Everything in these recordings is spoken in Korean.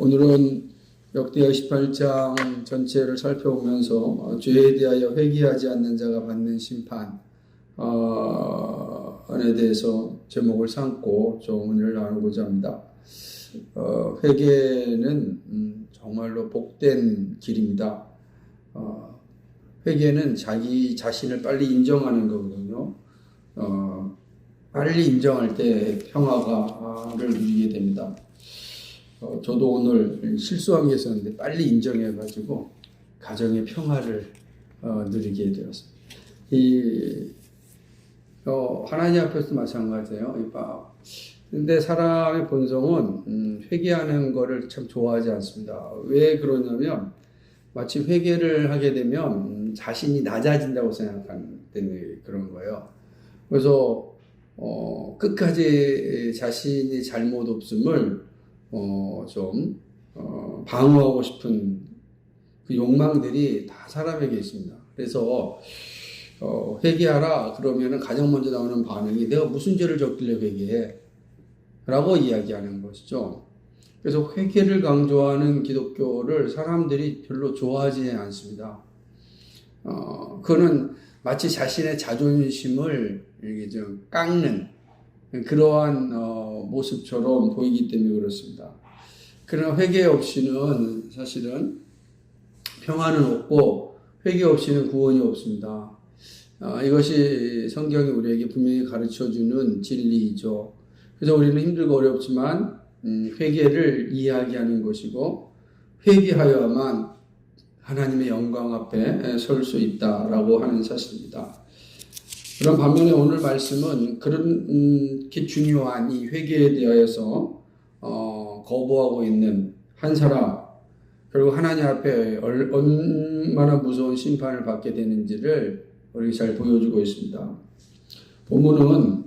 오늘은 역대하 18장 전체를 살펴보면서 죄에 대하여 회개하지 않는 자가 받는 심판에 대해서 제목을 삼고 좀 오늘 나누고자 합니다. 회개는 정말로 복된 길입니다. 회개는 자기 자신을 빨리 인정하는 거거든요. 빨리 인정할 때 평화를 누리게 됩니다. 저도 오늘 실수한 게 있었는데 빨리 인정해가지고 가정의 평화를 누리게 되었습니다. 하나님 앞에서도 마찬가지예요. 근데 사람의 본성은 회개하는 거를 참 좋아하지 않습니다. 왜 그러냐면 마치 회개를 하게 되면 자신이 낮아진다고 생각하는 때문에 그런 거예요. 그래서 끝까지 자신이 잘못 없음을 방어하고 싶은 그 욕망들이 다 사람에게 있습니다. 그래서 회개하라 그러면은 가장 먼저 나오는 반응이 내가 무슨 죄를 졌길래 회개해? 라고 이야기하는 것이죠. 그래서 회개를 강조하는 기독교를 사람들이 별로 좋아하지 않습니다. 그거는 마치 자신의 자존심을 이렇게 좀 깎는 그러한 모습처럼 보이기 때문에 그렇습니다. 그러나 회개 없이는 사실은 평화는 없고 회개 없이는 구원이 없습니다. 이것이 성경이 우리에게 분명히 가르쳐주는 진리이죠. 그래서 우리는 힘들고 어렵지만 회개를 이야기하는 것이고 회개하여야만 하나님의 영광 앞에 설 수 있다라고 하는 사실입니다. 그런 반면에 오늘 말씀은 그렇게 중요한 이 회개에 대하여서 거부하고 있는 한 사람, 그리고 하나님 앞에 얼마나 무서운 심판을 받게 되는지를 우리에게 잘 보여주고 있습니다. 본문은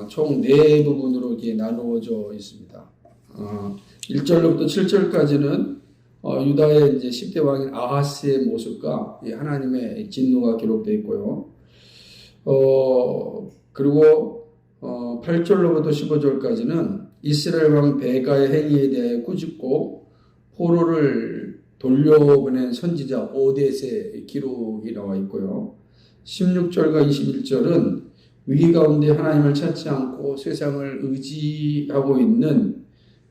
총 4부분으로 이렇게 나누어져 있습니다. 1절로부터 7절까지는 유다의 이제 10대 왕인 아하스의 모습과 하나님의 진노가 기록되어 있고요. 그리고 8절로부터 15절까지는 이스라엘 왕 베가의 행위에 대해 꾸짖고 포로를 돌려보낸 선지자 오뎃의 기록이 나와 있고요. 16절과 21절은 위기 가운데 하나님을 찾지 않고 세상을 의지하고 있는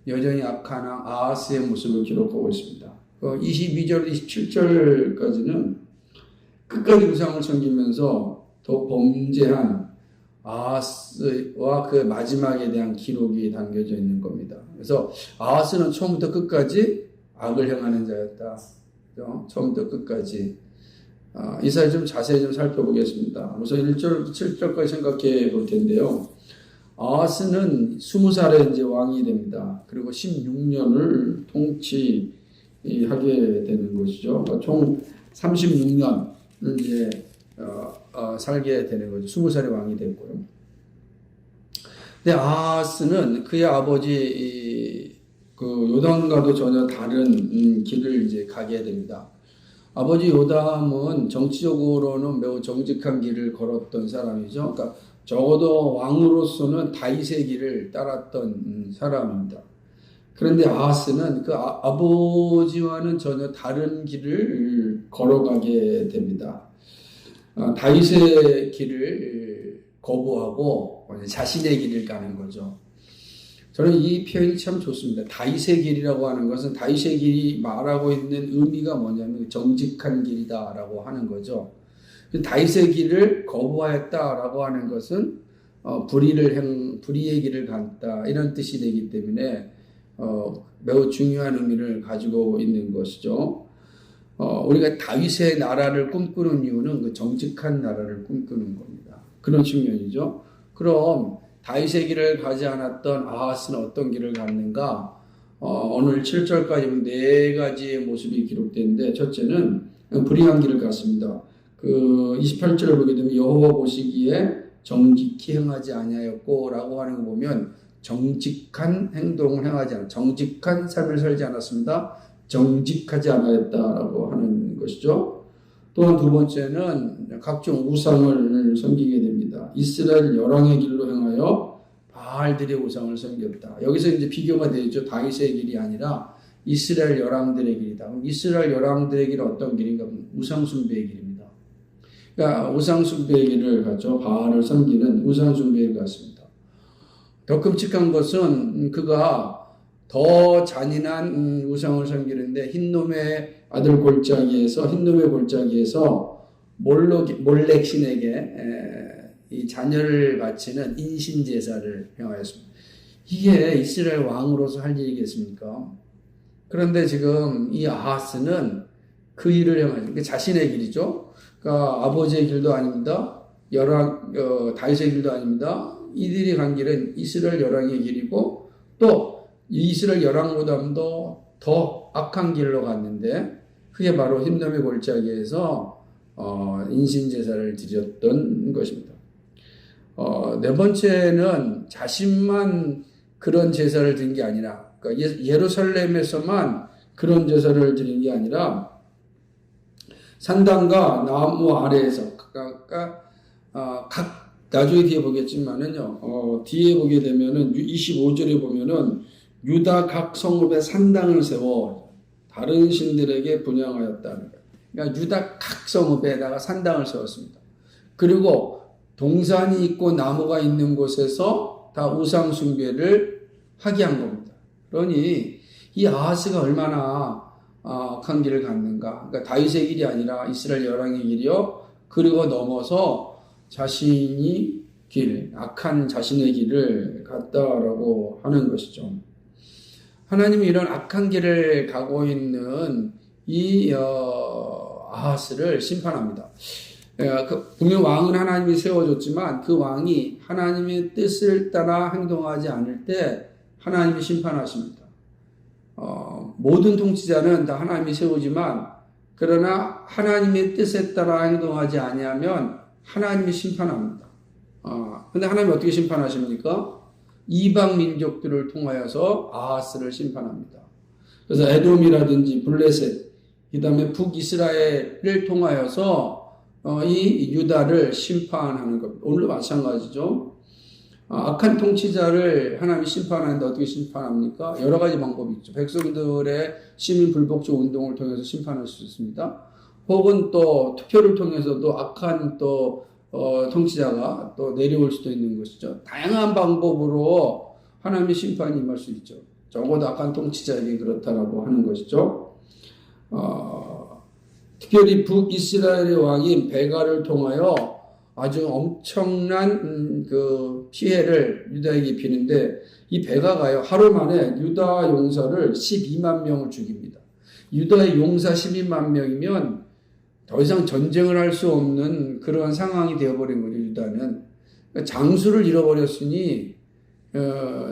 여전히 악한 왕 아하스의 모습을 기록하고 있습니다. 22절, 27절까지는 끝까지 우상을 섬기면서 더 범죄한 아하스와 그 마지막에 대한 기록이 담겨져 있는 겁니다. 그래서 아하스는 처음부터 끝까지 악을 행하는 자였다. 처음부터 끝까지. 이 사실 좀 자세히 좀 살펴보겠습니다. 우선 1절부터 7절까지 생각해 볼 텐데요. 아하스는 20살에 이제 왕이 됩니다. 그리고 16년을 통치하게 되는 것이죠. 총 36년을 이제 살게 되는 거죠. 20살에 왕이 됐고요. 근데 아하스는 그의 아버지 그 요담과도 전혀 다른 길을 이제 가게 됩니다. 아버지 요담은 정치적으로는 매우 정직한 길을 걸었던 사람이죠. 그러니까 적어도 왕으로서는 다윗의 길을 따랐던 사람입니다. 그런데 아하스는 그 아버지와는 전혀 다른 길을 걸어가게 됩니다. 다윗의 길을 거부하고 자신의 길을 가는 거죠. 저는 이 표현이 참 좋습니다. 다윗의 길이라고 하는 것은 다윗의 길이 말하고 있는 의미가 뭐냐면 정직한 길이다라고 하는 거죠. 다윗의 길을 거부하였다라고 하는 것은 불의의 길을 갔다 이런 뜻이 되기 때문에 매우 중요한 의미를 가지고 있는 것이죠. 우리가 다윗의 나라를 꿈꾸는 이유는 그 정직한 나라를 꿈꾸는 겁니다. 그런 측면이죠. 그럼 다윗의 길을 가지 않았던 아하스는 어떤 길을 갔는가? 오늘 7절까지 4가지의 모습이 기록되는데 첫째는 불의한 길을 갔습니다. 그 28절을 보게 되면 여호와 보시기에 정직히 행하지 아니하였고 라고 하는 거 보면 정직한 행동을 행하지 않았다. 정직한 삶을 살지 않았습니다. 정직하지 않았다라고 하는 것이죠. 또한 두 번째는 각종 우상을 섬기게 됩니다. 이스라엘 열왕의 길로 행하여 바알들의 우상을 섬겼다. 여기서 이제 비교가 되죠. 다윗의 길이 아니라 이스라엘 열왕들의 길이다. 그럼 이스라엘 열왕들의 길은 어떤 길인가? 우상숭배의 길입니다. 그러니까 우상숭배의 길을 가죠. 바알을 섬기는 우상숭배의 길 같습니다. 더 끔찍한 것은 그가 더 잔인한 우상을 섬기는데 흰놈의 아들 골짜기에서 흰놈의 골짜기에서 몰렉 신에게 이 자녀를 바치는 인신 제사를 행하였습니다. 이게 이스라엘 왕으로서 할 일이겠습니까? 그런데 지금 이 아하스는 그 일을 행하죠. 자신의 길이죠. 그러니까 아버지의 길도 아닙니다. 다윗의 길도 아닙니다. 이들이 간 길은 이스라엘 열왕의 길이고 또 이스라엘 열왕보다도 더 악한 길로 갔는데 그게 바로 흰놈의 골짜기에서 인신제사를 드렸던 것입니다. 네 번째는 자신만 그런 제사를 드린 게 아니라 그러니까 예루살렘에서만 그런 제사를 드린 게 아니라 산당과 나무 아래에서 그러니까 나중에 뒤에 보겠지만은요. 뒤에 보게 되면은 25절에 보면은 유다 각 성읍에 산당을 세워 다른 신들에게 분향하였다는 거예요. 그러니까 유다 각 성읍에다가 산당을 세웠습니다. 그리고 동산이 있고 나무가 있는 곳에서 다 우상 숭배를 하게 한 겁니다. 그러니 이 아하스가 얼마나 악한 길을 갔는가. 그러니까 다윗의 길이 아니라 이스라엘 열왕의 길이요. 그리고 넘어서 자신이 악한 자신의 길을 갔다라고 하는 것이죠. 하나님이 이런 악한 길을 가고 있는 이 아하스를 심판합니다. 분명 왕은 하나님이 세워줬지만 그 왕이 하나님의 뜻을 따라 행동하지 않을 때 하나님이 심판하십니다. 모든 통치자는 다 하나님이 세우지만 그러나 하나님의 뜻에 따라 행동하지 아니하면 하나님이 심판합니다. 근데 하나님이 어떻게 심판하십니까? 이방 민족들을 통하여서 아하스를 심판합니다. 그래서 에돔이라든지 블레셋, 그 다음에 북이스라엘을 통하여서 이 유다를 심판하는 겁니다. 오늘도 마찬가지죠. 악한 통치자를 하나님이 심판하는데 어떻게 심판합니까? 여러 가지 방법이 있죠. 백성들의 시민 불복종 운동을 통해서 심판할 수 있습니다. 혹은 또 투표를 통해서도 악한 통치자가 또 내려올 수도 있는 것이죠. 다양한 방법으로 하나님의 심판이 임할 수 있죠. 적어도 악한 통치자에게 그렇다라고 하는 것이죠. 특별히 북이스라엘의 왕인 베가를 통하여 아주 엄청난 그 피해를 유다에게 입히는데 이 베가가요 하루 만에 유다 용사를 12만 명을 죽입니다. 유다의 용사 12만 명이면 더 이상 전쟁을 할 수 없는 그런 상황이 되어버린 거죠. 유다는 장수를 잃어버렸으니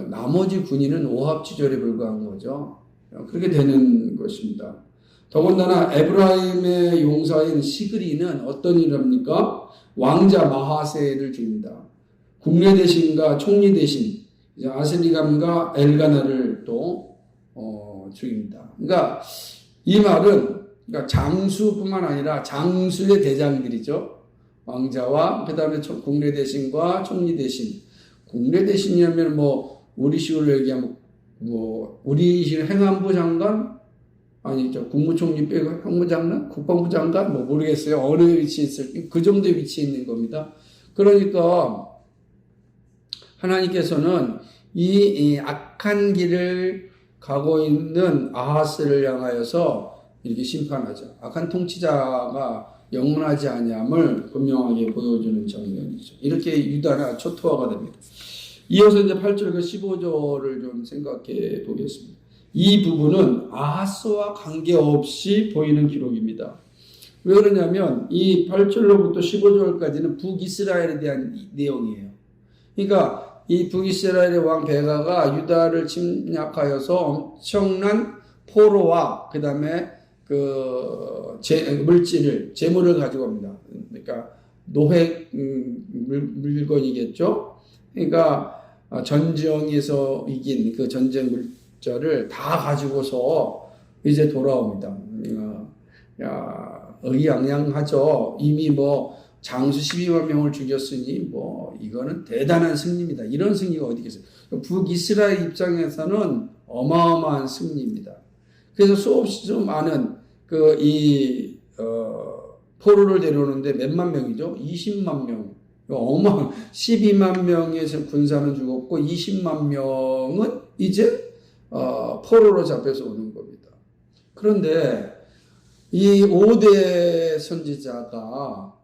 나머지 군인은 오합지졸에 불과한 거죠. 그렇게 되는 것입니다. 더군다나 에브라임의 용사인 시그리는 어떤 일을 합니까? 왕자 마하세를 죽입니다. 국내 대신과 총리 대신 아슬리감과 엘가나를 또 죽입니다. 그러니까 이 말은 그러니까 장수뿐만 아니라 장수의 대장들이죠. 왕자와 그 다음에 국내 대신과 총리 대신. 국내 대신이라면 우리식으로 얘기하면 우리식 행안부 장관 아니죠. 국무총리 빼고 행무장관, 국방부 장관 모르겠어요. 어느 위치에 있을 그 정도의 위치에 있는 겁니다. 그러니까 하나님께서는 이 악한 길을 가고 있는 아하스를 향하여서 이렇게 심판하죠. 악한 통치자가 영원하지 아니함을 분명하게 보여주는 장면이죠. 이렇게 유다는 초토화가 됩니다. 이어서 이제 8절과 15절을 좀 생각해 보겠습니다. 이 부분은 아하스와 관계없이 보이는 기록입니다. 왜 그러냐면 이 8절로부터 15절까지는 북이스라엘에 대한 내용이에요. 그러니까 이 북이스라엘의 왕 베가가 유다를 침략하여서 엄청난 포로와 그 다음에 재물을 가지고 옵니다. 그러니까 노획 물건이겠죠. 그러니까 전쟁에서 이긴 그 전쟁 물자를 다 가지고서 이제 돌아옵니다. 의기양양하죠. 이미 장수 12만 명을 죽였으니 이거는 대단한 승리입니다. 이런 승리가 어디 있겠어요? 북이스라엘 입장에서는 어마어마한 승리입니다. 그래서 수없이 좀 많은 포로를 데려오는데 몇만 명이죠? 20만 명. 12만 명의 군사는 죽었고 20만 명은 이제 포로로 잡혀서 오는 겁니다. 그런데 이 5대 선지자가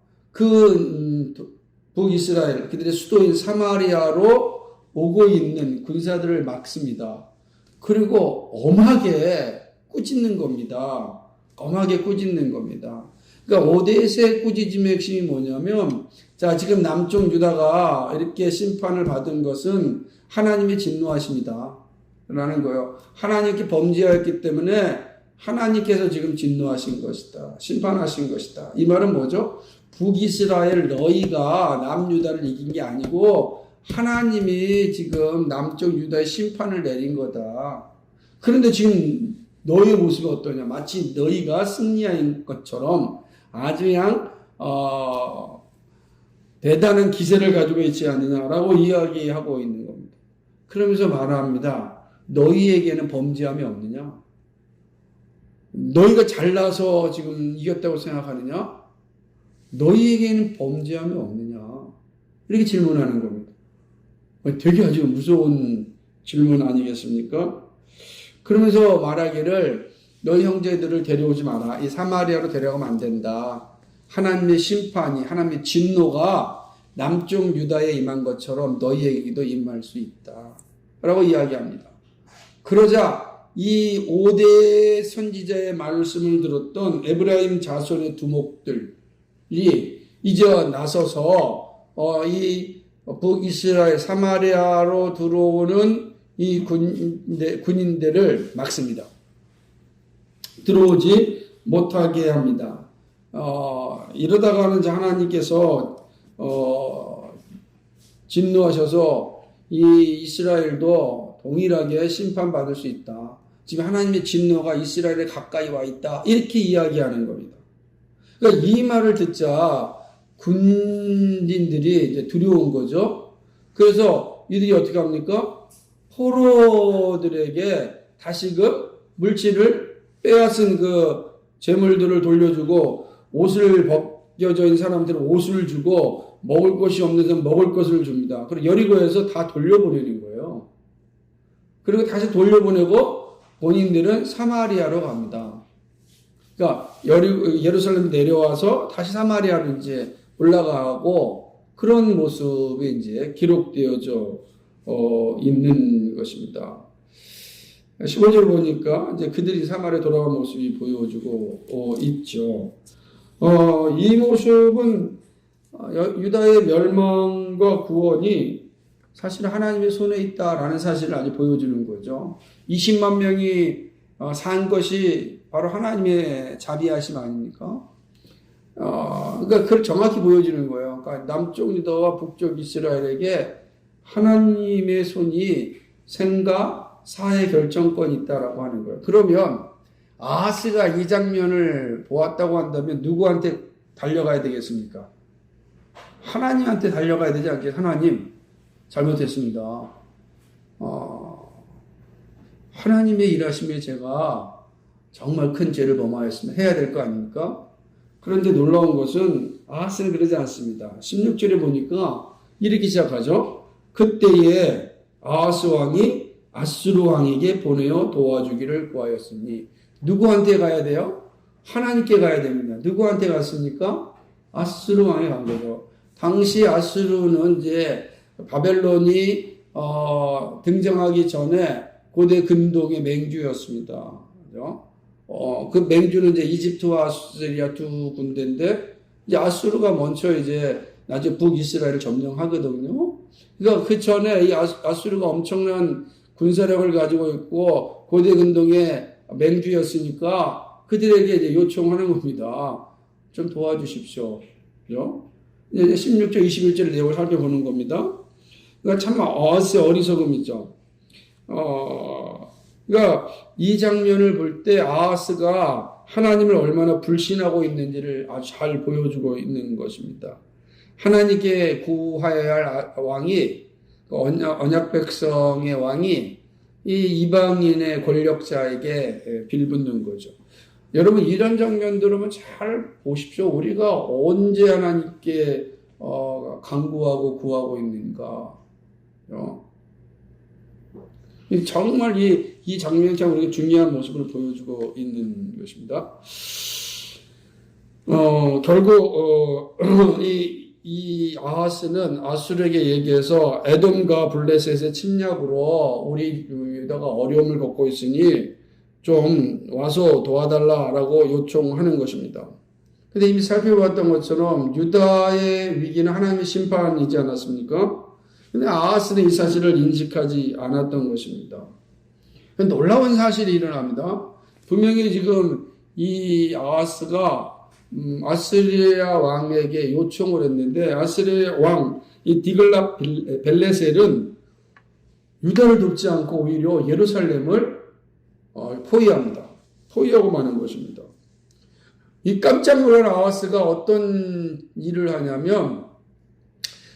북이스라엘 그들의 수도인 사마리아로 오고 있는 군사들을 막습니다. 그리고 엄하게 꾸짖는 겁니다. 엄하게 꾸짖는 겁니다. 그러니까 오데스의 꾸짖음의 핵심이 뭐냐면, 자, 지금 남쪽 유다가 이렇게 심판을 받은 것은 하나님의 진노하십니다. 라는 거예요. 하나님께 범죄하였기 때문에 하나님께서 지금 진노하신 것이다. 심판하신 것이다. 이 말은 뭐죠? 북이스라엘 너희가 남유다를 이긴 게 아니고 하나님이 지금 남쪽 유다의 심판을 내린 거다. 그런데 지금 너희의 모습이 어떠냐? 마치 너희가 승리한 것처럼 아주 그냥 대단한 기세를 가지고 있지 않느냐라고 이야기하고 있는 겁니다. 그러면서 말합니다. 너희에게는 범죄함이 없느냐? 너희가 잘나서 지금 이겼다고 생각하느냐? 너희에게는 범죄함이 없느냐? 이렇게 질문하는 겁니다. 되게 아주 무서운 질문 아니겠습니까? 그러면서 말하기를 너희 형제들을 데려오지 마라. 이 사마리아로 데려가면 안 된다. 하나님의 심판이, 하나님의 진노가 남쪽 유다에 임한 것처럼 너희에게도 임할 수 있다. 라고 이야기합니다. 그러자 이 5대 선지자의 말씀을 들었던 에브라임 자손의 두목들이 이제 나서서 이 북이스라엘 사마리아로 들어오는 이 군인들을 막습니다. 들어오지 못하게 합니다. 이러다가는 하나님께서 진노하셔서 이 이스라엘도 동일하게 심판받을 수 있다. 지금 하나님의 진노가 이스라엘에 가까이 와 있다. 이렇게 이야기하는 겁니다. 그러니까 이 말을 듣자 군인들이 이제 두려운 거죠. 그래서 이들이 어떻게 합니까? 포로들에게 다시금 물질을 빼앗은 재물들을 돌려주고 옷을 벗겨져 있는 사람들은 옷을 주고 먹을 것이 없는 사람은 먹을 것을 줍니다. 그리고 여리고에서 다 돌려보내는 거예요. 그리고 다시 돌려보내고 본인들은 사마리아로 갑니다. 그러니까 예루살렘 내려와서 다시 사마리아로 이제 올라가고 그런 모습이 이제 기록되어져 있는 것입니다. 15절 보니까 이제 그들이 사마리아 돌아간 모습이 보여주고 있죠. 이 모습은 유다의 멸망과 구원이 사실 하나님의 손에 있다라는 사실을 아주 보여주는 거죠. 20만 명이 산 것이 바로 하나님의 자비하심 아닙니까? 그러니까 그걸 정확히 보여주는 거예요. 그러니까 남쪽 유다와 북쪽 이스라엘에게 하나님의 손이 생과 사의 결정권이 있다라고 하는 거예요. 그러면 아하스가 이 장면을 보았다고 한다면 누구한테 달려가야 되겠습니까? 하나님한테 달려가야 되지 않겠어요? 하나님, 잘못했습니다. 하나님의 일하심에 제가 정말 큰 죄를 범하였습니다. 해야 될 거 아닙니까? 그런데 놀라운 것은 아하스는 그러지 않습니다. 16절에 보니까 이렇게 시작하죠. 그때에 아하스 왕이 아수르 왕에게 보내어 도와주기를 구하였으니 누구한테 가야 돼요? 하나님께 가야 됩니다. 누구한테 갔습니까? 아수르 왕에 간 거죠. 당시 아수르는 이제 바벨론이 등장하기 전에 고대 근동의 맹주였습니다. 그죠? 그 맹주는 이제 이집트와 아수리아 두 군대인데 이제 아수르가 먼저 이제 나중에 북이스라엘을 점령하거든요. 그러니까 그 전에 이 아수르가 엄청난 군사력을 가지고 있고 고대 근동의 맹주였으니까 그들에게 이제 요청하는 겁니다. 좀 도와주십시오. 그죠? 이제 16절, 21절 내용을 살펴보는 겁니다. 그러니까 참 어리석음이죠. 그러니까 이 장면을 볼 때 아하스가 하나님을 얼마나 불신하고 있는지를 아주 잘 보여주고 있는 것입니다. 하나님께 구하여야 할 왕이 언약 백성의 왕이 이 이방인의 권력자에게 빌붙는 거죠. 여러분 이런 장면들은 잘 보십시오. 우리가 언제 하나님께 간구하고 구하고 있는가. 정말 이 장면이 참 우리가 중요한 모습을 보여주고 있는 것입니다. 결국 이 아하스는 아수르에게 얘기해서 에돔과 블레셋의 침략으로 우리 유다가 어려움을 겪고 있으니 좀 와서 도와달라라고 요청하는 것입니다. 근데 이미 살펴봤던 것처럼 유다의 위기는 하나님의 심판이지 않았습니까? 근데 아하스는 이 사실을 인식하지 않았던 것입니다. 놀라운 사실이 일어납니다. 분명히 지금 이 아하스가 아스리아 왕에게 요청을 했는데 아스리아 왕 이 디글랏 빌레셀은 유다를 돕지 않고 오히려 예루살렘을 포위합니다. 포위하고 마는 것입니다. 이 깜짝 놀란 아하스가 어떤 일을 하냐면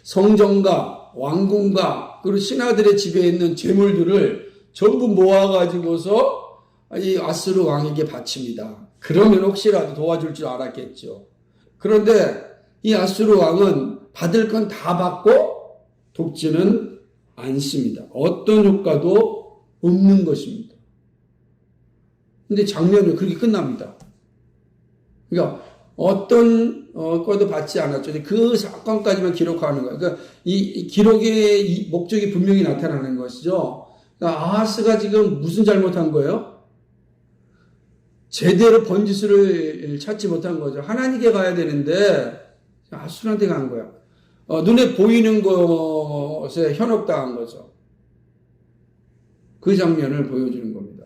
성전과 왕궁과 그리고 신하들의 집에 있는 재물들을 전부 모아가지고서 이 아스르 왕에게 바칩니다. 그러면 혹시라도 도와줄 줄 알았겠죠. 그런데 이 아스르 왕은 받을 건 다 받고 돕지는 않습니다. 어떤 효과도 없는 것입니다. 근데 장면은 그렇게 끝납니다. 그러니까 어떤 것도 받지 않았죠. 그 사건까지만 기록하는 거예요. 그러니까 이 기록의 목적이 분명히 나타나는 것이죠. 그러니까 아하스가 지금 무슨 잘못한 거예요? 제대로 번지수를 찾지 못한 거죠. 하나님께 가야 되는데 아수르한테 간 거야. 눈에 보이는 것에 현혹당한 거죠. 그 장면을 보여주는 겁니다.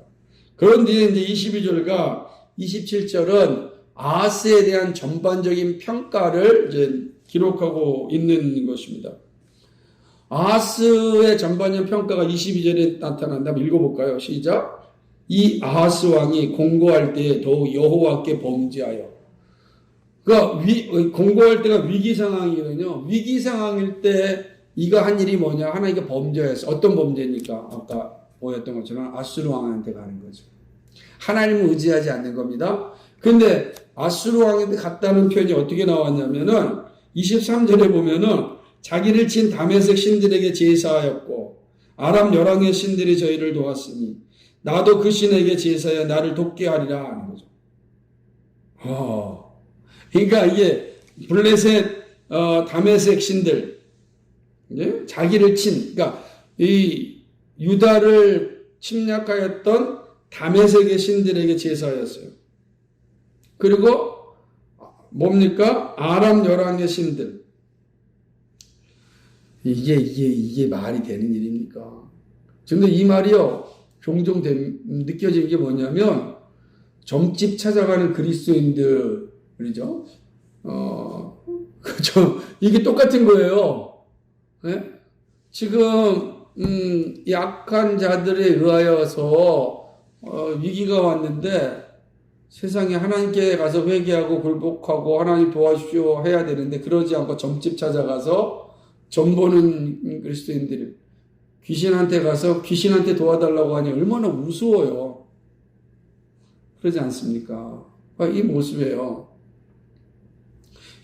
그런 뒤에 이제 22절과 27절은 아하스에 대한 전반적인 평가를 이제 기록하고 있는 것입니다. 아하스의 전반적인 평가가 22절에 나타난다. 한번 읽어볼까요? 시작. 이 아하스 왕이 공고할 때에 더욱 여호와께 범죄하여. 그러니까 공고할 때가 위기 상황이거든요. 위기 상황일 때 이가 한 일이 뭐냐? 하나님께 범죄했어. 어떤 범죄입니까? 아까 보였던 것처럼 아수르 왕한테 가는 거죠. 하나님을 의지하지 않는 겁니다. 근데 아수르 왕한테 갔다는 표현이 어떻게 나왔냐면은 23절에 보면은 자기를 친 다메섹 신들에게 제사하였고 아람 열왕의 신들이 저희를 도왔으니 나도 그 신에게 제사하여 나를 돕게 하리라 하는 거죠. 그러니까 이게 블레셋 다메섹 신들 자기를 친 그러니까 이 유다를 침략하였던 다메섹의 신들에게 제사하였어요. 그리고 뭡니까? 아람 열왕의 신들. 이게 말이 되는 일입니까? 근데 이 말이요, 종종 느껴지는 게 뭐냐면, 점집 찾아가는 그리스도인들이죠. 그죠? 이게 똑같은 거예요. 네? 지금, 약한 자들에 의하여서, 위기가 왔는데, 세상에 하나님께 가서 회개하고 굴복하고 하나님 도와주십시오 해야 되는데 그러지 않고 점집 찾아가서 점 보는 그리스도인들이 귀신한테 가서 귀신한테 도와달라고 하니 얼마나 우스워요. 그러지 않습니까? 이 모습이에요.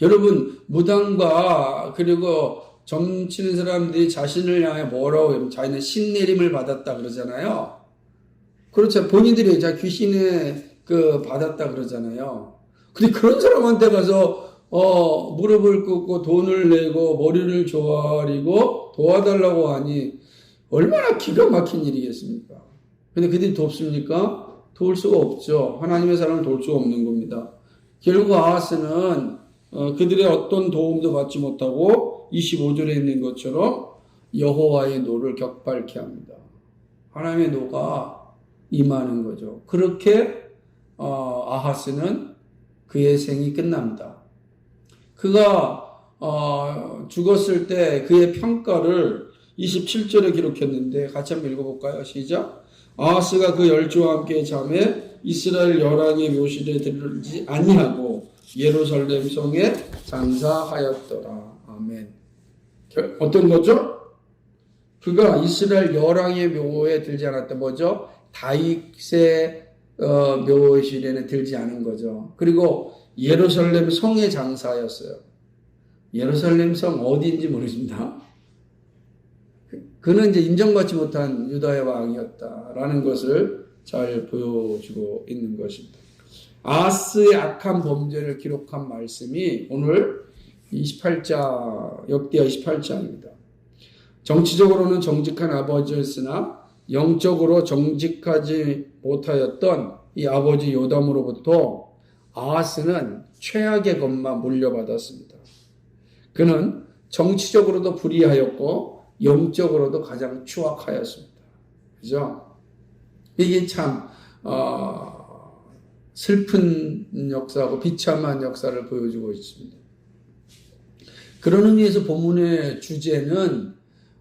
여러분 무당과 그리고 점 치는 사람들이 자신을 향해 뭐라고 해요? 자기는 신내림을 받았다 그러잖아요. 그렇죠. 본인들이 귀신의 받았다 그러잖아요. 근데 그런 사람한테 가서, 무릎을 꿇고 돈을 내고 머리를 조아리고 도와달라고 하니 얼마나 기가 막힌 일이겠습니까? 근데 그들이 돕습니까? 도울 수가 없죠. 하나님의 사람을 도울 수가 없는 겁니다. 결국 아하스는, 그들의 어떤 도움도 받지 못하고 25절에 있는 것처럼 여호와의 노를 격발케 합니다. 하나님의 노가 임하는 거죠. 그렇게 아하스는 그의 생이 끝납니다. 그가 죽었을 때 그의 평가를 27절에 기록했는데 같이 한번 읽어볼까요? 시작. 아하스가 그 열조와 함께 잠에 이스라엘 열왕의 묘실에 들지 아니하고 예루살렘 성에 장사하였더라. 아멘. 어떤 거죠? 그가 이스라엘 열왕의 묘에 들지 않았다. 뭐죠? 다윗의 묘실에는 들지 않은 거죠. 그리고 예루살렘 성의 장사였어요. 예루살렘 성 어디인지 모르십니다. 그는 이제 인정받지 못한 유다의 왕이었다라는 것을 잘 보여주고 있는 것입니다. 아하스의 악한 범죄를 기록한 말씀이 오늘 28장, 역대하 28장입니다. 정치적으로는 정직한 아버지였으나 영적으로 정직하지 못하였던 이 아버지 요담으로부터 아하스는 최악의 것만 물려받았습니다. 그는 정치적으로도 불의하였고 영적으로도 가장 추악하였습니다. 그죠? 이게 참 슬픈 역사하고 비참한 역사를 보여주고 있습니다. 그런 의미에서 본문의 주제는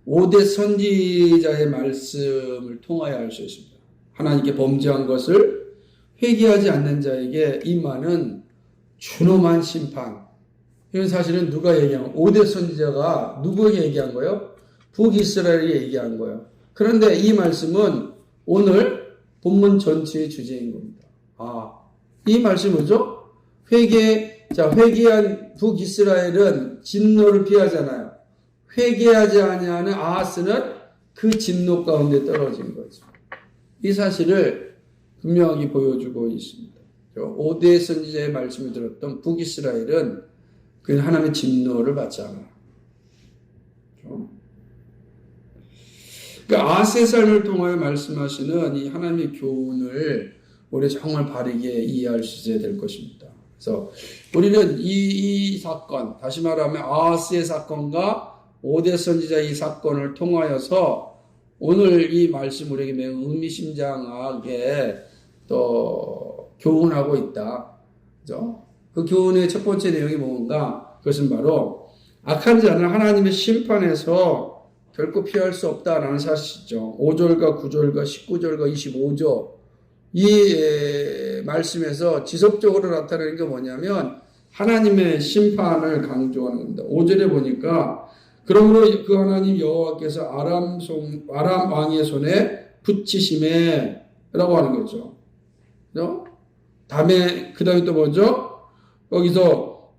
5대 선지자의 말씀을 통하여 알 수 있습니다. 하나님께 범죄한 것을 회개하지 않는 자에게 임하는 준엄한 심판. 이건 사실은 누가 얘기한 거예요? 5대 선지자가 누구에게 얘기한 거예요? 북이스라엘에 얘기한 거예요. 그런데 이 말씀은 오늘 본문 전체의 주제인 겁니다. 이 말씀은 뭐죠? 회개한 북이스라엘은 진노를 피하잖아요. 회개하지 아니하는 아하스는 그 진노 가운데 떨어진 거죠. 이 사실을 분명히 보여주고 있습니다. 5대 선지자의 말씀을 들었던 북이스라엘은 그 하나님의 진노를 받지 않아요. 그러니까 아하스의 삶을 통하여 말씀하시는 이 하나님의 교훈을 우리 정말 바르게 이해할 수 있어야 될 것입니다. 그래서 우리는 이 사건, 다시 말하면 아하스의 사건과 5대 선지자 이 사건을 통하여서 오늘 이 말씀 우리에게 매우 의미심장하게 또 교훈하고 있다. 그죠? 그 교훈의 첫 번째 내용이 뭔가? 그것은 바로 악한 자는 하나님의 심판에서 결코 피할 수 없다라는 사실이죠. 5절과 9절과 19절과 25절 이 말씀에서 지속적으로 나타나는 게 뭐냐면 하나님의 심판을 강조하는 겁니다. 5절에 보니까 그러므로 그 하나님 여호와께서 아람 왕의 손에 붙이심에 라고 하는 거죠. 그죠? 다음에 그 다음에 또 뭐죠? 거기서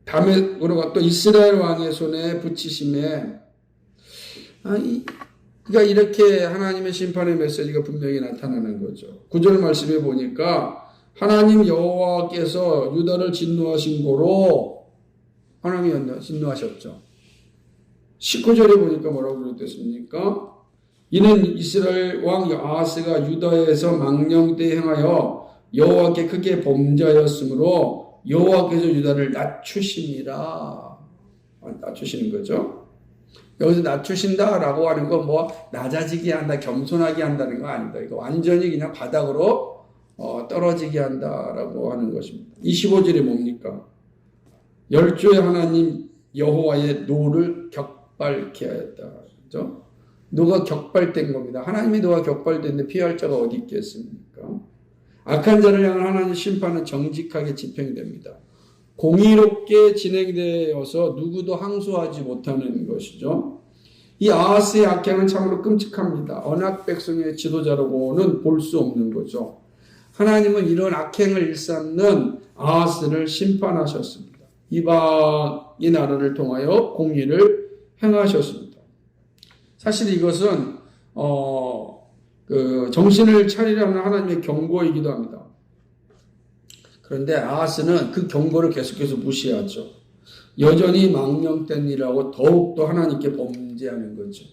다음에 우리가 또 이스라엘 왕의 손에 붙이심에 그러니까 이렇게 하나님의 심판의 메시지가 분명히 나타나는 거죠. 9절 말씀에 보니까 하나님 여호와께서 유다를 진노하신 고로 하나님이 진노하셨죠. 19절에 보니까 뭐라고 그랬습니까? 이는 이스라엘 왕 아하스가 유다에서 망령되이 행하여 여호와께 크게 범죄하였으므로 여호와께서 유다를 낮추시니라. 낮추시는 거죠. 여기서 낮추신다라고 하는 건 뭐 낮아지게 한다, 겸손하게 한다는 거 아닙니다. 이거 완전히 그냥 바닥으로 떨어지게 한다라고 하는 것입니다. 25절이 뭡니까? 열조의 하나님 여호와의 노를 격발케 하였다. 그죠? 노가 격발된 겁니다. 하나님의 노가 격발됐는데 피할 자가 어디 있겠습니까? 악한 자를 향한 하나님의 심판은 정직하게 집행됩니다. 공의롭게 진행되어서 누구도 항소하지 못하는 것이죠. 이 아하스의 악행은 참으로 끔찍합니다. 언약 백성의 지도자라고는 볼 수 없는 거죠. 하나님은 이런 악행을 일삼는 아하스를 심판하셨습니다. 이방의 나라를 통하여 공의를 행하셨습니다. 사실 이것은 정신을 차리라는 하나님의 경고이기도 합니다. 그런데 아하스는 그 경고를 계속해서 무시하죠. 여전히 망령된 일하고 더욱더 하나님께 범죄하는 거죠.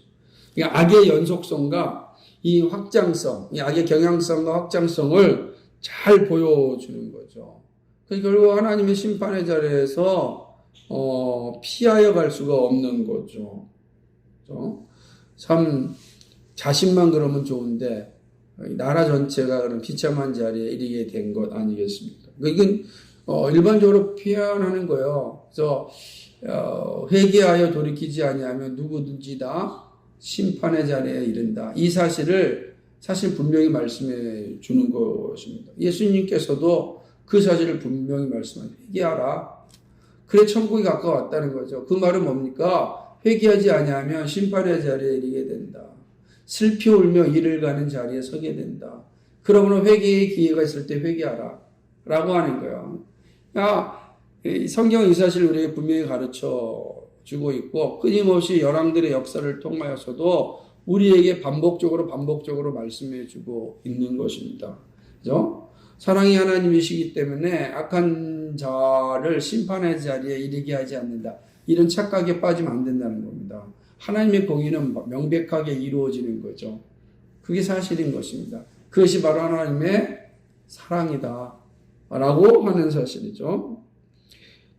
그러니까 악의 연속성과 이 확장성, 이 악의 경향성과 확장성을 잘 보여주는 거죠. 결국 하나님의 심판의 자리에서 피하여 갈 수가 없는 거죠. 그렇죠? 참 자신만 그러면 좋은데 나라 전체가 그런 비참한 자리에 이르게 된 것 아니겠습니까? 이건 일반적으로 표현하는 거예요. 그래서 회개하여 돌이키지 아니하면 누구든지 다 심판의 자리에 이른다. 이 사실을 사실 분명히 말씀해 주는 것입니다. 예수님께서도 그 사실을 분명히 말씀하세요. 회개하라. 그래 천국이 가까웠다는 거죠. 그 말은 뭡니까? 회개하지 아니하면 심판의 자리에 이르게 된다. 슬피 울며 이를 가는 자리에 서게 된다. 그러므로 회개의 기회가 있을 때 회개하라 라고 하는 거예요. 성경 이 사실 우리에게 분명히 가르쳐 주고 있고 끊임없이 열왕들의 역사를 통하여서도 우리에게 반복적으로 말씀해 주고 있는 것입니다. 그죠? 사랑이 하나님이시기 때문에 악한 자를 심판의 자리에 이르게 하지 않는다. 이런 착각에 빠지면 안 된다는 겁니다. 하나님의 공의는 명백하게 이루어지는 거죠. 그게 사실인 것입니다. 그것이 바로 하나님의 사랑이다 라고 하는 사실이죠.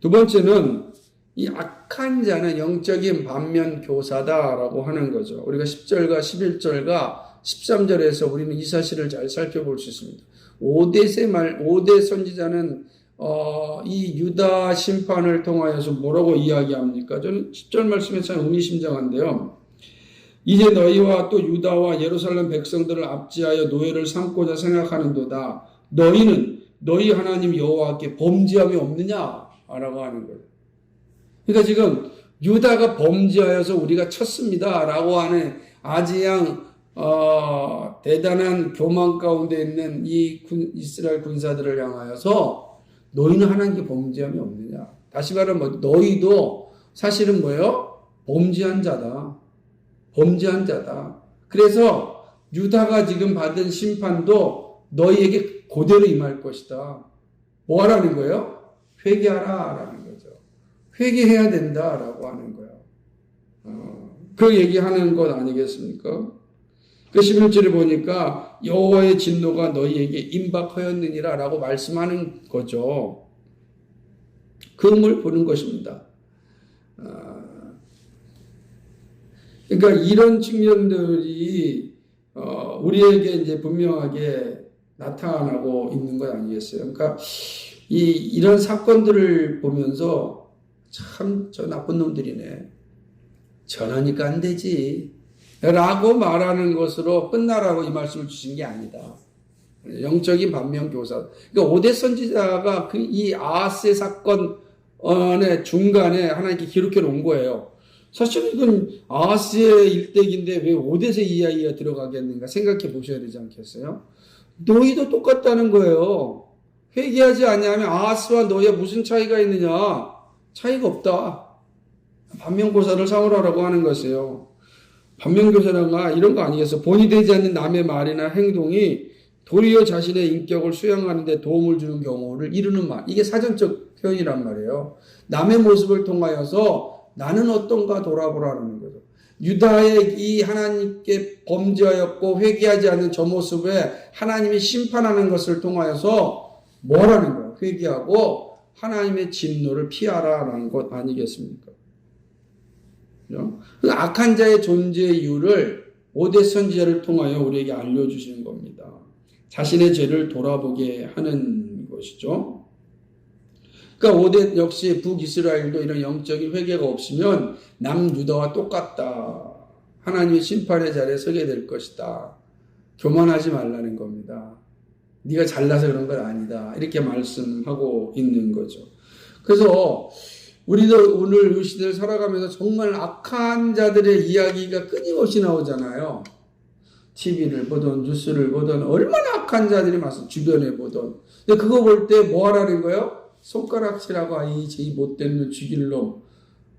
두 번째는 이 악한 자는 영적인 반면교사다라고 하는 거죠. 우리가 10절과 11절과 13절에서 우리는 이 사실을 잘 살펴볼 수 있습니다. 5대 선지자는 이 유다 심판을 통하여서 뭐라고 이야기합니까? 저는 10절 말씀에 참 의미심장한데요. 이제 너희와 또 유다와 예루살렘 백성들을 압지하여 노예를 삼고자 생각하는도다. 너희는 너희 하나님 여호와께 범죄함이 없느냐? 라고 하는 거예요. 그러니까 지금 유다가 범죄하여서 우리가 쳤습니다 라고 하는 아지양 대단한 교만 가운데 있는 이 이스라엘 군사들을 향하여서 너희는 하나님께 범죄함이 없느냐. 다시 말하면 너희도 사실은 뭐예요? 범죄한 자다. 범죄한 자다. 그래서 유다가 지금 받은 심판도 너희에게 그대로 임할 것이다. 뭐 하라는 거예요? 회개하라 라는 거죠. 회개해야 된다라고 하는 거예요. 그 얘기하는 것 아니겠습니까? 그 11절에 보니까 여호와의 진노가 너희에게 임박하였느니라 라고 말씀하는 거죠. 그음을 보는 것입니다. 그러니까 이런 측면들이 우리에게 이제 분명하게 나타나고 있는 것 아니겠어요? 그러니까 이런 사건들을 보면서 참 저 나쁜 놈들이네. 저러니까 안 되지. 라고 말하는 것으로 끝나라고 이 말씀을 주신 게 아니다. 영적인 반면교사. 그러니까 5대 선지자가 이 아하스의 사건의 중간에 하나님께 기록해 놓은 거예요. 사실 이건 아하스의 일대기인데 왜 5대세 이야기가 들어가겠는가 생각해 보셔야 되지 않겠어요? 너희도 똑같다는 거예요. 회개하지 아니하면 아하스와 너희가 무슨 차이가 있느냐? 차이가 없다. 반면교사를 삼으라고 하는 것이에요. 반면교사가 이런 거 아니겠어? 본이 되지 않는 남의 말이나 행동이 도리어 자신의 인격을 수양하는 데 도움을 주는 경우를 이루는 말. 이게 사전적 표현이란 말이에요. 남의 모습을 통하여서 나는 어떤가 돌아보라는 거죠. 유다의 이 하나님께 범죄하였고 회개하지 않는 저 모습에 하나님이 심판하는 것을 통하여서 뭐라는 거예요? 회개하고 하나님의 진노를 피하라라는 것 아니겠습니까? 그 악한 자의 존재 이유를 5대 선지자를 통하여 우리에게 알려주시는 겁니다. 자신의 죄를 돌아보게 하는 것이죠. 그러니까 5대 역시 북이스라엘도 이런 영적인 회개가 없으면 남유다와 똑같다. 하나님의 심판의 자리에 서게 될 것이다. 교만하지 말라는 겁니다. 네가 잘나서 그런 건 아니다. 이렇게 말씀하고 있는 거죠. 그래서 우리도 오늘 이 시대를 살아가면서 정말 악한 자들의 이야기가 끊임없이 나오잖아요. TV를 보던 뉴스를 보던 얼마나 악한 자들이 많습니다. 주변에 보던. 근데 그거 볼 때 뭐 하라는 거예요? 손가락질하고 이 못된 놈 죽일 놈.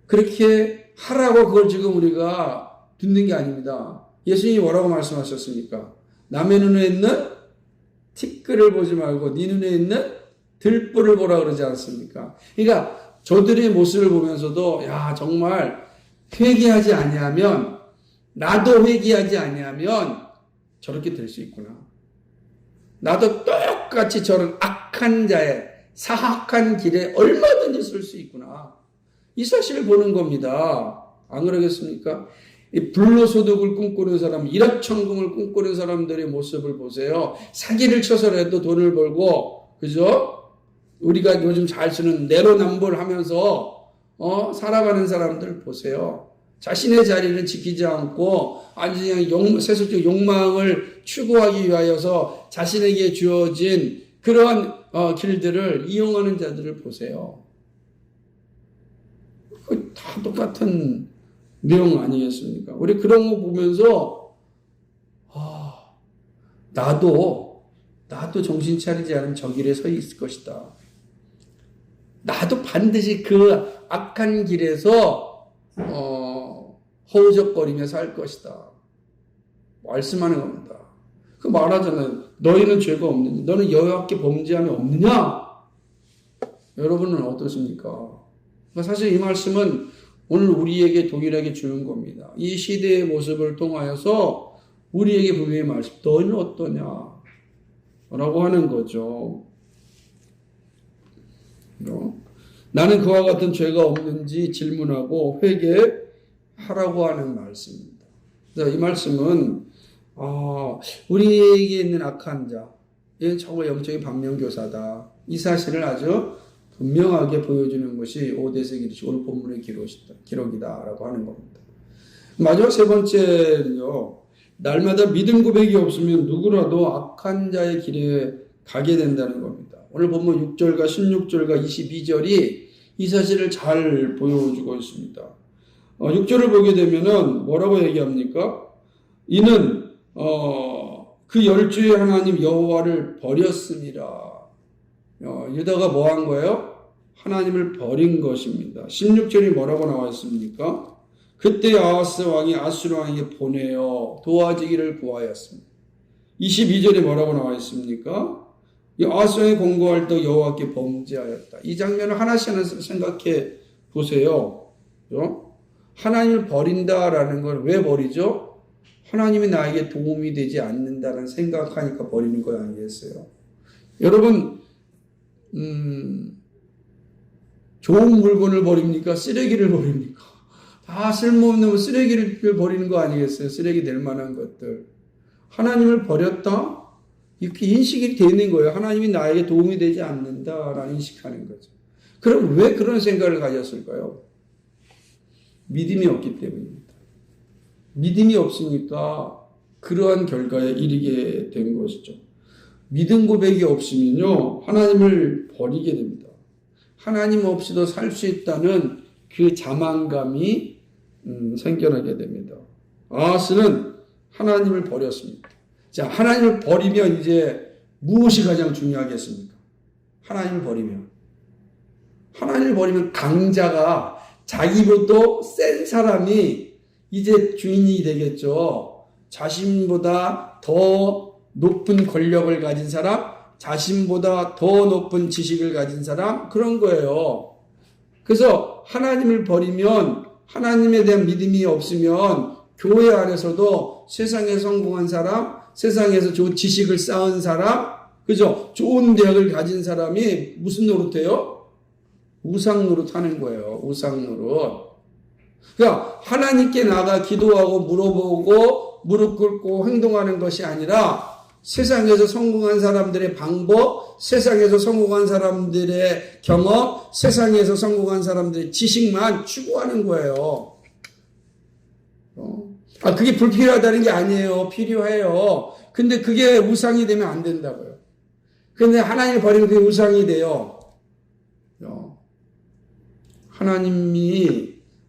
그렇게 하라고 그걸 지금 우리가 듣는 게 아닙니다. 예수님이 뭐라고 말씀하셨습니까? 남의 눈에 있는 티끌을 보지 말고 네 눈에 있는 들불을 보라 그러지 않습니까? 그러니까 저들의 모습을 보면서도 야 정말 회개하지 아니하면 나도 회개하지 아니하면 저렇게 될 수 있구나. 나도 똑같이 저런 악한 자의 사악한 길에 얼마든지 쓸 수 있구나. 이 사실을 보는 겁니다. 안 그러겠습니까? 이 불로소득을 꿈꾸는 사람, 일확천금을 꿈꾸는 사람들의 모습을 보세요. 사기를 쳐서라도 돈을 벌고, 그죠? 우리가 요즘 잘 쓰는 내로남불 하면서 살아가는 사람들 보세요. 자신의 자리는 지키지 않고 아주 그냥 세속적 욕망을 추구하기 위하여서 자신에게 주어진 그런 길들을 이용하는 자들을 보세요. 다 똑같은 내용 아니겠습니까? 우리 그런 거 보면서 나도 정신 차리지 않으면 저 길에 서 있을 것이다. 나도 반드시 그 악한 길에서 허우적거리며 살 것이다. 말씀하는 겁니다. 그 말하잖아요. 너희는 죄가 없느냐? 너는 여호와께 범죄함이 없느냐? 여러분은 어떻습니까? 사실 이 말씀은 오늘 우리에게 동일하게 주는 겁니다. 이 시대의 모습을 통하여서 우리에게 분명히 말씀, 너희는 어떠냐? 라고 하는 거죠. 나는 그와 같은 죄가 없는지 질문하고 회개하라고 하는 말씀입니다. 이 말씀은 우리에게 있는 악한 자, 이건 정말 영적인 반면교사다. 이 사실을 아주 분명하게 보여주는 것이 오대세기리시 오늘 본문의 기록이다라고 하는 겁니다. 마지막 세 번째는요. 날마다 믿음 고백이 없으면 누구라도 악한 자의 길에 가게 된다는 겁니다. 오늘 본문 6절과 16절과 22절이 이 사실을 잘 보여주고 있습니다. 6절을 보게 되면은 뭐라고 얘기합니까? 이는 그 열주의 하나님 여호와를 버렸습니다. 유다가 뭐 한 거예요? 하나님을 버린 것입니다. 16절이 뭐라고 나와 있습니까? 그때 아하스 왕이 아수르 왕에게 보내어 도와주기를 구하였습니다. 22절이 뭐라고 나와 있습니까? 아하스 왕이 공고할 때 여호와께 범죄하였다. 이 장면을 하나씩 생각해 보세요. 하나님을 버린다라는 걸 왜 버리죠? 하나님이 나에게 도움이 되지 않는다는 생각하니까 버리는 거 아니겠어요? 여러분 좋은 물건을 버립니까? 쓰레기를 버립니까? 다 쓸모없는 쓰레기를 버리는 거 아니겠어요? 쓰레기 될 만한 것들. 하나님을 버렸다? 이렇게 인식이 되는 거예요. 하나님이 나에게 도움이 되지 않는다라는 인식하는 거죠. 그럼 왜 그런 생각을 가졌을까요? 믿음이 없기 때문입니다. 믿음이 없으니까 그러한 결과에 이르게 된 것이죠. 믿음 고백이 없으면요, 하나님을 버리게 됩니다. 하나님 없이도 살 수 있다는 그 자만감이 생겨나게 됩니다. 아하스는 하나님을 버렸습니다. 자, 하나님을 버리면 이제 무엇이 가장 중요하겠습니까? 하나님을 버리면 강자가 자기보다 센 사람이 이제 주인이 되겠죠. 자신보다 더 높은 권력을 가진 사람, 자신보다 더 높은 지식을 가진 사람, 그런 거예요. 그래서 하나님을 버리면, 하나님에 대한 믿음이 없으면 교회 안에서도 세상에 성공한 사람, 세상에서 좋은 지식을 쌓은 사람, 그죠? 좋은 대학을 가진 사람이 무슨 노릇해요? 우상 노릇하는 거예요. 우상 노릇. 그러니까 하나님께 나가 기도하고 물어보고 무릎 꿇고 행동하는 것이 아니라 세상에서 성공한 사람들의 방법, 세상에서 성공한 사람들의 경험, 세상에서 성공한 사람들의 지식만 추구하는 거예요. 그게 불필요하다는 게 아니에요. 필요해요. 근데 그게 우상이 되면 안 된다고요. 근데 하나님을 버리면 그게 우상이 돼요.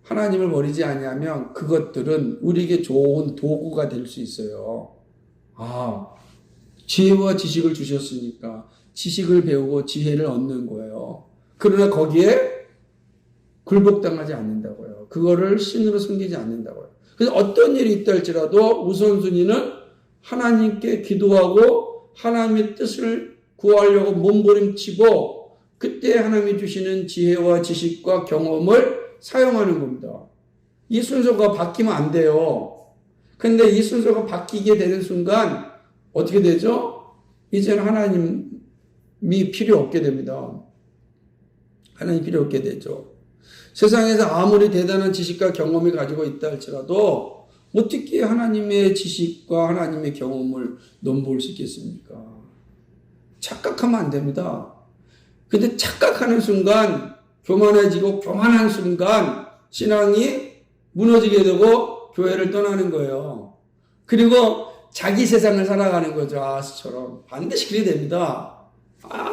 하나님을 버리지 아니하면 그것들은 우리에게 좋은 도구가 될 수 있어요. 지혜와 지식을 주셨으니까 지식을 배우고 지혜를 얻는 거예요. 그러나 거기에 굴복당하지 않는다고요. 그거를 신으로 숨기지 않는다고요. 그래서 어떤 일이 있다 할지라도 우선순위는 하나님께 기도하고 하나님의 뜻을 구하려고 몸부림치고 그때 하나님이 주시는 지혜와 지식과 경험을 사용하는 겁니다. 이 순서가 바뀌면 안 돼요. 근데 이 순서가 바뀌게 되는 순간 어떻게 되죠? 이제는 하나님이 필요 없게 됩니다. 하나님이 필요 없게 되죠. 세상에서 아무리 대단한 지식과 경험을 가지고 있다 할지라도 어떻게 하나님의 지식과 하나님의 경험을 넘볼 수 있겠습니까? 착각하면 안 됩니다. 근데 착각하는 순간 교만해지고 교만한 순간 신앙이 무너지게 되고 교회를 떠나는 거예요. 그리고 자기 세상을 살아가는 거죠. 아하스처럼. 반드시 그렇게 됩니다.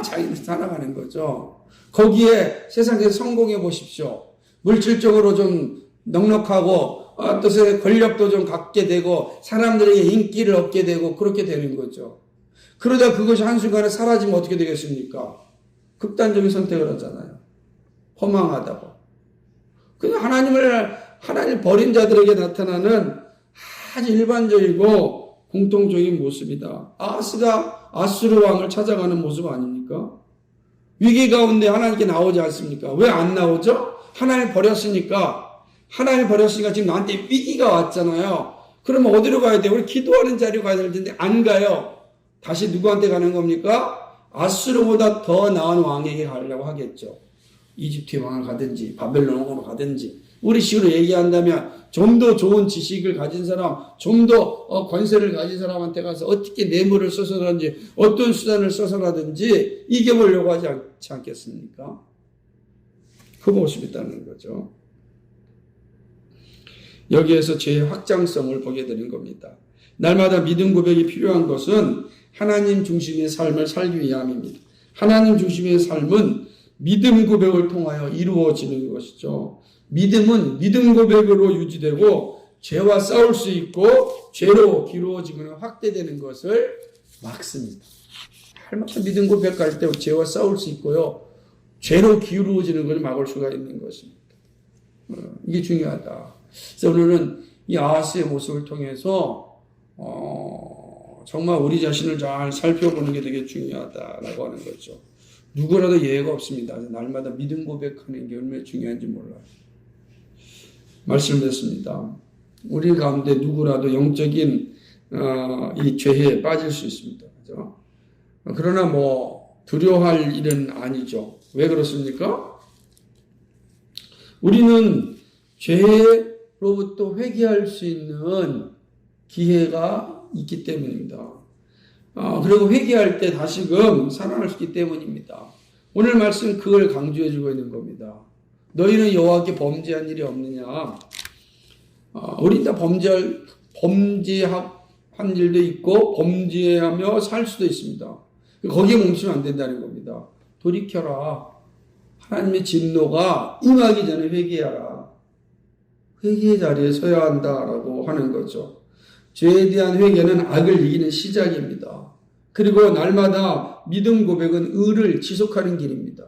자기 살아가는 거죠. 거기에 세상에서 성공해 보십시오. 물질적으로 좀 넉넉하고 뜻의 권력도 좀 갖게 되고 사람들에게 인기를 얻게 되고 그렇게 되는 거죠. 그러다 그것이 한순간에 사라지면 어떻게 되겠습니까? 극단적인 선택을 하잖아요. 허망하다고. 그냥 하나님 버린 자들에게 나타나는 아주 일반적이고 공통적인 모습이다. 아하스가 아수르 왕을 찾아가는 모습 아닙니까? 위기 가운데 하나님께 나오지 않습니까? 왜 안 나오죠? 하나님 버렸으니까 지금 나한테 위기가 왔잖아요. 그러면 어디로 가야 돼요? 우리 기도하는 자리로 가야 될 텐데 안 가요. 다시 누구한테 가는 겁니까? 아수르보다 더 나은 왕에게 가려고 하겠죠. 이집트의 왕을 가든지 바벨론 왕으로 가든지 우리 식으로 얘기한다면 좀 더 좋은 지식을 가진 사람, 좀 더 권세를 가진 사람한테 가서 어떻게 뇌물을 써서라든지 어떤 수단을 써서라든지 이겨보려고 하지 않겠습니까? 그 모습이 있다는 거죠. 여기에서 죄의 확장성을 보게 되는 겁니다. 날마다 믿음 고백이 필요한 것은 하나님 중심의 삶을 살기 위함입니다. 하나님 중심의 삶은 믿음 고백을 통하여 이루어지는 것이죠. 믿음은 믿음 고백으로 유지되고 죄와 싸울 수 있고 죄로 기루어지거나 확대되는 것을 막습니다. 할마다 믿음 고백할 때 죄와 싸울 수 있고요. 죄로 기울어지는 것을 막을 수가 있는 것입니다. 이게 중요하다. 그래서 오늘은 이 아하스의 모습을 통해서 정말 우리 자신을 잘 살펴보는 게 되게 중요하다라고 하는 거죠. 누구라도 예외가 없습니다. 날마다 믿음 고백하는 게 얼마나 중요한지 몰라요. 말씀드렸습니다. 우리 가운데 누구라도 영적인 이 죄에 빠질 수 있습니다. 그죠? 그러나 두려워할 일은 아니죠. 왜 그렇습니까? 우리는 죄로부터 회개할 수 있는 기회가 있기 때문입니다. 그리고 회개할 때 다시금 살아날 수 있기 때문입니다. 오늘 말씀 그걸 강조해 주고 있는 겁니다. 너희는 여호와께 범죄한 일이 없느냐? 우리 다 범죄한 일도 있고 범죄하며 살 수도 있습니다. 거기에 멈추면 안 된다는 겁니다. 돌이켜라. 하나님의 진노가 임하기 전에 회개하라. 회개의 자리에 서야 한다라고 하는 거죠. 죄에 대한 회개는 악을 이기는 시작입니다. 그리고 날마다 믿음 고백은 의를 지속하는 길입니다.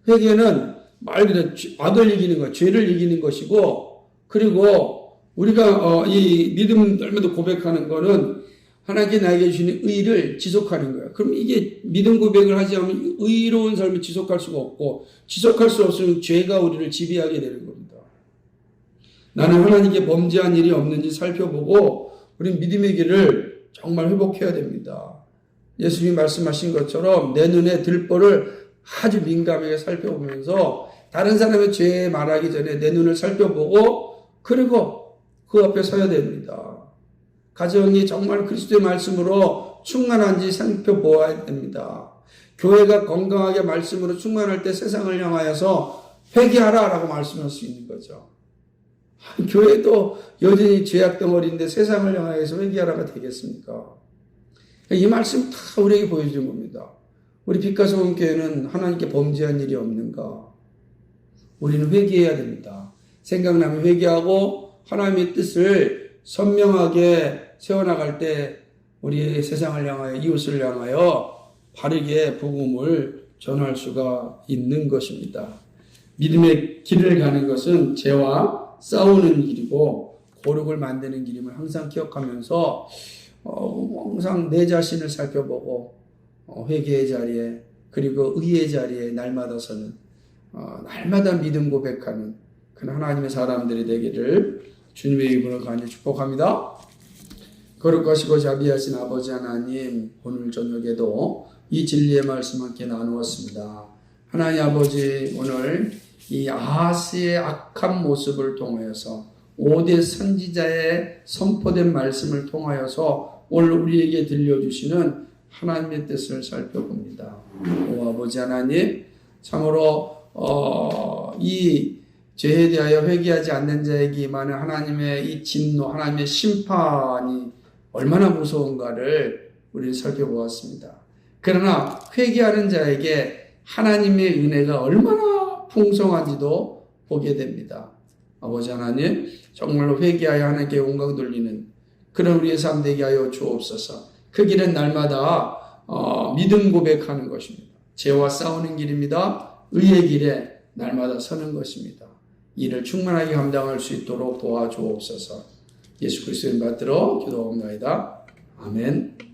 회개는 말 그대로 악을 이기는 것, 죄를 이기는 것이고, 그리고 우리가 이 믿음 날마다 고백하는 거는 하나님께 나에게 주시는 의를 지속하는 거예요. 그럼 이게 믿음 고백을 하지 않으면 의로운 삶을 지속할 수가 없고, 지속할 수 없으면 죄가 우리를 지배하게 되는 겁니다. 나는 하나님께 범죄한 일이 없는지 살펴보고 우리 믿음의 길을 정말 회복해야 됩니다. 예수님이 말씀하신 것처럼 내 눈에 들보를 아주 민감하게 살펴보면서 다른 사람의 죄 말하기 전에 내 눈을 살펴보고 그리고 그 앞에 서야 됩니다. 가정이 정말 그리스도의 말씀으로 충만한지 살펴보아야 됩니다. 교회가 건강하게 말씀으로 충만할 때 세상을 향하여서 회개하라 라고 말씀할 수 있는 거죠. 교회도 여전히 죄악 덩어리인데 세상을 향하여서 회개하라가 되겠습니까? 이 말씀 다 우리에게 보여주는 겁니다. 우리 빛가소금 교회는 하나님께 범죄한 일이 없는가? 우리는 회개해야 됩니다. 생각나면 회개하고 하나님의 뜻을 선명하게 세워나갈 때 우리 세상을 향하여 이웃을 향하여 바르게 복음을 전할 수가 있는 것입니다. 믿음의 길을 가는 것은 죄와 싸우는 길이고 고룩을 만드는 길임을 항상 기억하면서 항상 내 자신을 살펴보고 회개의 자리에 그리고 의의 자리에 날마다 서는 날마다 믿음 고백하는 그런 하나님의 사람들이 되기를 주님의 이름으로 간절히 축복합니다. 거룩하시고 자비하신 아버지 하나님, 오늘 저녁에도 이 진리의 말씀 함께 나누었습니다. 하나님 아버지, 오늘 이 아하스의 악한 모습을 통하여서 5대 선지자의 선포된 말씀을 통하여서 오늘 우리에게 들려주시는 하나님의 뜻을 살펴봅니다. 오 아버지 하나님, 참으로 이 죄에 대하여 회개하지 않는 자에게 임하는 하나님의 이 진노, 하나님의 심판이 얼마나 무서운가를 우리는 살펴보았습니다. 그러나 회개하는 자에게 하나님의 은혜가 얼마나 풍성한지도 보게 됩니다. 아버지 하나님, 정말로 회개하여 하나님께 영광 돌리는 그런 우리의 삶 되게 하여 주옵소서. 그 길은 날마다 믿음 고백하는 것입니다. 죄와 싸우는 길입니다. 의의 길에 날마다 서는 것입니다. 이를 충만하게 감당할 수 있도록 도와주옵소서. 예수 그리스도의 받들어 기도합니다. 아멘.